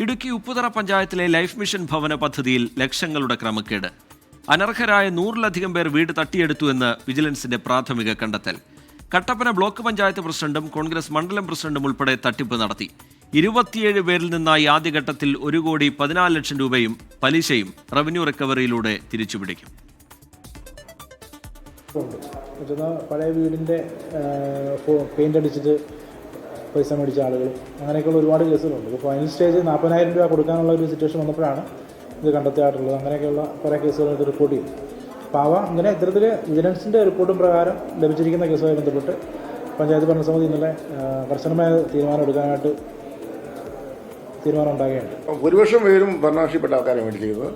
ഇടുക്കി ഉപ്പുതറ പഞ്ചായത്തിലെ life mission ഭവന പദ്ധതിയിൽ ലക്ഷങ്ങളുടെ ക്രമക്കേട്. അനർഹരായ 100-ലധികം പേർ വീട് തട്ടിയെടുത്തുവെന്ന് വിജിലൻസിന്റെ പ്രാഥമിക കണ്ടെത്തൽ. കട്ടപ്പന ബ്ലോക്ക് പഞ്ചായത്ത് പ്രസിഡന്റും കോൺഗ്രസ് മണ്ഡലം പ്രസിഡന്റും ഉൾപ്പെടെ തട്ടിപ്പ് നടത്തി. 27 പേരിൽ നിന്നായി ആദ്യഘട്ടത്തിൽ 1,14 ലക്ഷം രൂപയും പലിശയും റവന്യൂ റിക്കവറിയിലൂടെ തിരിച്ചുപിടിക്കും. പഴയ വീടിൻ്റെ പെയിൻ്റ് അടിച്ചിട്ട് പൈസ മേടിച്ച ആളുകൾ അങ്ങനെയൊക്കെയുള്ള ഒരുപാട് കേസുകളുണ്ട്. ഇപ്പോൾ ഫൈനൽ സ്റ്റേജ് 40,000 രൂപ കൊടുക്കാനുള്ള ഒരു സിറ്റുവേഷൻ വന്നപ്പോഴാണ് ഇത് കണ്ടെത്തിയായിട്ടുള്ളത്. അങ്ങനെയൊക്കെയുള്ള കുറേ കേസുകൾ ഇത് റിപ്പോർട്ട് ചെയ്തു. അപ്പോൾ ഇങ്ങനെ ഇത്തരത്തിൽ വിജിലൻസിൻ്റെ റിപ്പോർട്ടും പ്രകാരം ലഭിച്ചിരിക്കുന്ന കേസുമായി ബന്ധപ്പെട്ട് പഞ്ചായത്ത് ഭരണസമിതി ഇന്നലെ കർശനമായ തീരുമാനം എടുക്കാനായിട്ട് തീരുമാനം ഉണ്ടാകുകയുണ്ട്. ഭൂരിപക്ഷം പേരും ഭരണകക്ഷിപ്പെട്ട ആൾക്കാരെ മേടിച്ചിരിക്കുന്നത്.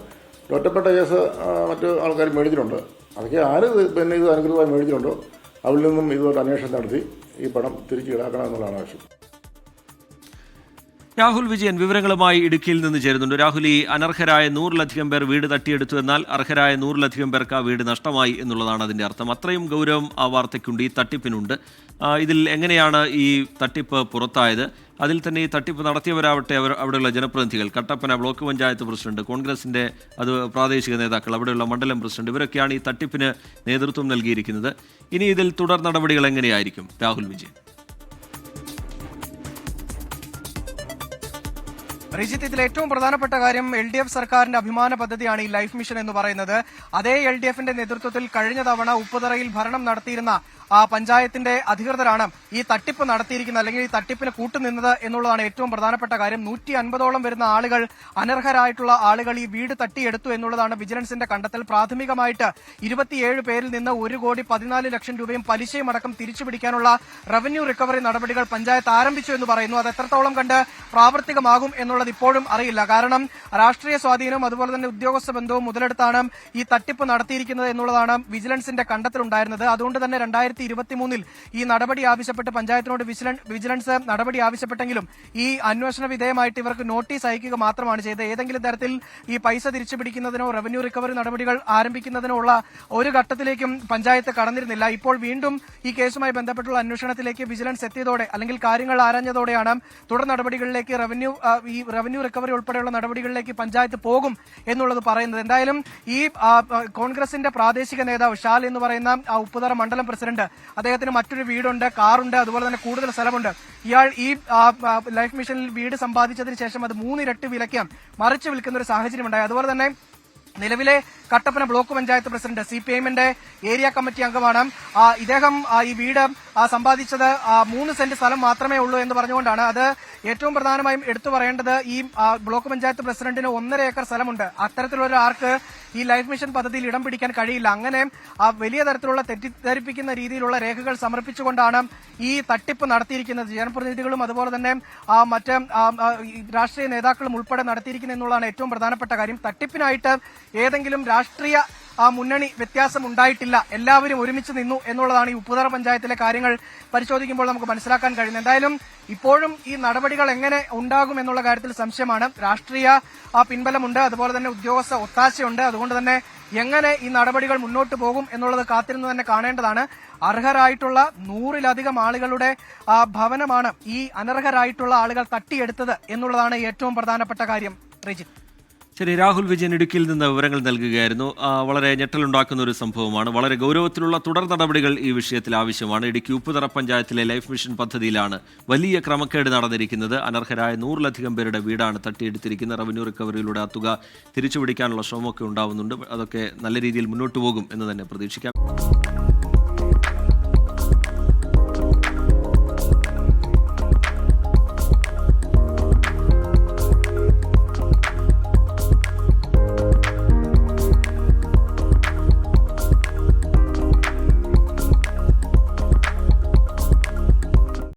ഒറ്റപ്പെട്ട കേസ് മറ്റു ആൾക്കാർ മേടിച്ചിട്ടുണ്ട്. അതൊക്കെ ആര് പിന്നെ ഇത് അനുകൃതമായി മേടിച്ചിട്ടുണ്ടോ അവരിൽ നിന്നും ഇതുമായിട്ട് അന്വേഷണം നടത്തി ഈ പണം തിരിച്ചു ഈടാക്കണം എന്നുള്ളതാണ് ആവശ്യം. രാഹുൽ വിജയൻ വിവരങ്ങളുമായി ഇടുക്കിയിൽ നിന്ന് ചേരുന്നുണ്ട്. രാഹുൽ, ഈ അനർഹരായ 100-ലധികം പേർ വീട് തട്ടിയെടുത്തു എന്നാൽ അർഹരായ 100-ലധികം പേർക്ക് ആ വീട് നഷ്ടമായി എന്നുള്ളതാണ് അതിൻ്റെ അർത്ഥം. അത്രയും ഗൗരവം ആ വാർത്തയ്ക്കുണ്ട്, ഈ തട്ടിപ്പിനുണ്ട്. ഇതിൽ എങ്ങനെയാണ് ഈ തട്ടിപ്പ് പുറത്തായത്? അതിൽ തന്നെ ഈ തട്ടിപ്പ് നടത്തിയവരാവട്ടെ അവിടെയുള്ള ജനപ്രതിനിധികൾ, കട്ടപ്പന ബ്ലോക്ക് പഞ്ചായത്ത് പ്രസിഡന്റ്, കോൺഗ്രസിൻ്റെ അത് പ്രാദേശിക നേതാക്കൾ, അവിടെയുള്ള മണ്ഡലം പ്രസിഡന്റ്, ഇവരൊക്കെയാണ് ഈ തട്ടിപ്പിന് നേതൃത്വം നൽകിയിരിക്കുന്നത്. ഇനി ഇതിൽ തുടർ നടപടികൾ എങ്ങനെയായിരിക്കും രാഹുൽ വിജയൻ? റിജിത്ത്, ഇതിൽ ഏറ്റവും പ്രധാനപ്പെട്ട കാര്യം LDF സർക്കാരിന്റെ അഭിമാന പദ്ധതിയാണ് ഈ ലൈഫ് മിഷൻ എന്ന് പറയുന്നത്. അതേ LDFന്റെ നേതൃത്വത്തിൽ കഴിഞ്ഞ തവണ ഉപ്പുതറയിൽ ഭരണം നടത്തിയിരുന്ന പഞ്ചായത്തിന്റെ അധികൃതരാണ് ഈ തട്ടിപ്പ് നടത്തിയിരിക്കുന്നത്, അല്ലെങ്കിൽ ഈ തട്ടിപ്പിന് കൂട്ടുനിന്നത് എന്നുള്ളതാണ് ഏറ്റവും പ്രധാനപ്പെട്ട കാര്യം. 150ഓളം വരുന്ന ആളുകൾ, അനർഹരായിട്ടുള്ള ആളുകൾ ഈ വീട് തട്ടിയെടുത്തു എന്നുള്ളതാണ് വിജിലൻസിന്റെ കണ്ടെത്തൽ. പ്രാഥമികമായിട്ട് 27 പേരിൽ നിന്ന് 1,14 ലക്ഷം രൂപയും പലിശയും അടക്കം തിരിച്ചുപിടിക്കാനുള്ള റവന്യൂ റിക്കവറി നടപടികൾ പഞ്ചായത്ത് ആരംഭിച്ചു എന്ന് പറയുന്നു. അത് എത്രത്തോളം കണ്ട് പ്രാവർത്തികമാകും എന്നുള്ളത് ഇപ്പോഴും അറിയില്ല. കാരണം രാഷ്ട്രീയ സ്വാധീനവും അതുപോലെ തന്നെ ഉദ്യോഗസ്ഥ ബന്ധവും മുതലെടുത്താണ് ഈ തട്ടിപ്പ് നടത്തിയിരിക്കുന്നത് എന്നുള്ളതാണ് വിജിലൻസിന്റെ കണ്ടെത്തലുണ്ടായിരുന്നത്. അതുകൊണ്ട് തന്നെ 2023 ഈ നടപടി ആവശ്യപ്പെട്ട് പഞ്ചായത്തിനോട് വിജിലൻസ് നടപടി ആവശ്യപ്പെട്ടെങ്കിലും ഈ അന്വേഷണ വിധേയമായിട്ട് ഇവർക്ക് നോട്ടീസ് അയക്കുക മാത്രമാണ് ചെയ്തത്. ഏതെങ്കിലും തരത്തിൽ ഈ പൈസ തിരിച്ചുപിടിക്കുന്നതിനോ റവന്യൂ റിക്കവറി നടപടികൾ ആരംഭിക്കുന്നതിനോ ഉള്ള ഒരു ഘട്ടത്തിലേക്കും പഞ്ചായത്ത് കടന്നിരുന്നില്ല. ഇപ്പോൾ വീണ്ടും ഈ കേസുമായി ബന്ധപ്പെട്ടുള്ള അന്വേഷണത്തിലേക്ക് വിജിലൻസ് എത്തിയതോടെ, അല്ലെങ്കിൽ കാര്യങ്ങൾ ആരാഞ്ഞതോടെയാണ് തുടർ നടപടികളിലേക്ക് റവന്യൂ റിക്കവറി ഉൾപ്പെടെയുള്ള നടപടികളിലേക്ക് പഞ്ചായത്ത് പോകും എന്നുള്ളത് പറയുന്നത്. എന്തായാലും ഈ കോൺഗ്രസിന്റെ പ്രാദേശിക നേതാവ് ഷാൽ എന്ന് പറയുന്ന ഉപ്പുതറ മണ്ഡലം പ്രസിഡന്റ്, അദ്ദേഹത്തിന് മറ്റൊരു വീടുണ്ട്, കാറുണ്ട്, അതുപോലെ തന്നെ കൂടുതൽ സ്ഥലമുണ്ട്. ഇയാൾ ഈ ലൈഫ് മിഷനിൽ വീട് സമ്പാദിച്ചതിന് ശേഷം അത് 3 ഇരട്ടി വിലയ്ക്ക് മറിച്ച് വിൽക്കുന്ന ഒരു സാഹചര്യമുണ്ടായി. അതുപോലെ തന്നെ നിലവിലെ കട്ടപ്പന ബ്ലോക്ക് പഞ്ചായത്ത് പ്രസിഡന്റ്, CPIMന്റെ ഏരിയ കമ്മിറ്റി അംഗമാണ്. ഇദ്ദേഹം ഈ വീട് സമ്പാദിച്ചത് 3 സെന്റ് സ്ഥലം മാത്രമേ ഉള്ളൂ എന്ന് പറഞ്ഞുകൊണ്ടാണ്. അത് ഏറ്റവും പ്രധാനമായും എടുത്തു പറയേണ്ടത്, ഈ ബ്ലോക്ക് പഞ്ചായത്ത് പ്രസിഡന്റിന് 1.5 ഏക്കർ സ്ഥലമുണ്ട്. അത്തരത്തിലുള്ള ആൾക്ക് ഈ ലൈഫ് മിഷൻ പദ്ധതിയിൽ ഇടം പിടിക്കാൻ കഴിയില്ല. അങ്ങനെ വലിയ തരത്തിലുള്ള തെറ്റിദ്ധരിപ്പിക്കുന്ന രീതിയിലുള്ള രേഖകൾ സമർപ്പിച്ചുകൊണ്ടാണ് ഈ തട്ടിപ്പ് നടത്തിയിരിക്കുന്നത്. ജനപ്രതിനിധികളും അതുപോലെ തന്നെ മറ്റ് രാഷ്ട്രീയ നേതാക്കളും ഉൾപ്പെടെ നടത്തിയിരിക്കുന്നത് എന്നുള്ളതാണ് ഏറ്റവും പ്രധാനപ്പെട്ട കാര്യം. തട്ടിപ്പിനായിട്ട് ഏതെങ്കിലും രാഷ്ട്രീയ മുന്നണി വ്യത്യാസം ഉണ്ടായിട്ടില്ല, എല്ലാവരും ഒരുമിച്ച് നിന്നു എന്നുള്ളതാണ് ഈ ഉപ്പുതറ പഞ്ചായത്തിലെ കാര്യങ്ങൾ പരിശോധിക്കുമ്പോൾ നമുക്ക് മനസ്സിലാക്കാൻ കഴിയുന്നത്. എന്തായാലും ഇപ്പോഴും ഈ നടപടികൾ എങ്ങനെ ഉണ്ടാകും എന്നുള്ള കാര്യത്തിൽ സംശയമാണ്. രാഷ്ട്രീയ പിൻബലമുണ്ട്, അതുപോലെ തന്നെ ഉദ്യോഗസ്ഥ ഒത്താശയുണ്ട്. അതുകൊണ്ട് തന്നെ എങ്ങനെ ഈ നടപടികൾ മുന്നോട്ട് പോകും എന്നുള്ളത് കാത്തിരുന്ന് തന്നെ കാണേണ്ടതാണ്. അർഹരായിട്ടുള്ള 100-ലധികം ആളുകളുടെ ഭവനമാണ് ഈ അനർഹരായിട്ടുള്ള ആളുകൾ തട്ടിയെടുത്തത് എന്നുള്ളതാണ് ഏറ്റവും പ്രധാനപ്പെട്ട കാര്യം. റിജിത്ത്, ശരി, രാഹുൽ വിജയൻ ഇടുക്കിയിൽ നിന്ന് വിവരങ്ങൾ നൽകുകയായിരുന്നു. വളരെ ഞെട്ടലുണ്ടാക്കുന്ന ഒരു സംഭവമാണ്. വളരെ ഗൗരവത്തിലുള്ള തുടർ നടപടികൾ ഈ വിഷയത്തിൽ ആവശ്യമാണ്. ഇടുക്കി ഉപ്പുതറ പഞ്ചായത്തിലെ ലൈഫ് മിഷൻ പദ്ധതിയിലാണ് വലിയ ക്രമക്കേട് നടന്നിരിക്കുന്നത്. അനർഹരായ 100-ലധികം പേരുടെ വീടാണ് തട്ടിയെടുത്തിരിക്കുന്നത്. റവന്യൂ റിക്കവറിയിലൂടെ ആ തുക തിരിച്ചുപിടിക്കാനുള്ള ശ്രമമൊക്കെ ഉണ്ടാവുന്നുണ്ട്. അതൊക്കെ നല്ല രീതിയിൽ മുന്നോട്ട് പോകും എന്ന് തന്നെ പ്രതീക്ഷിക്കാം.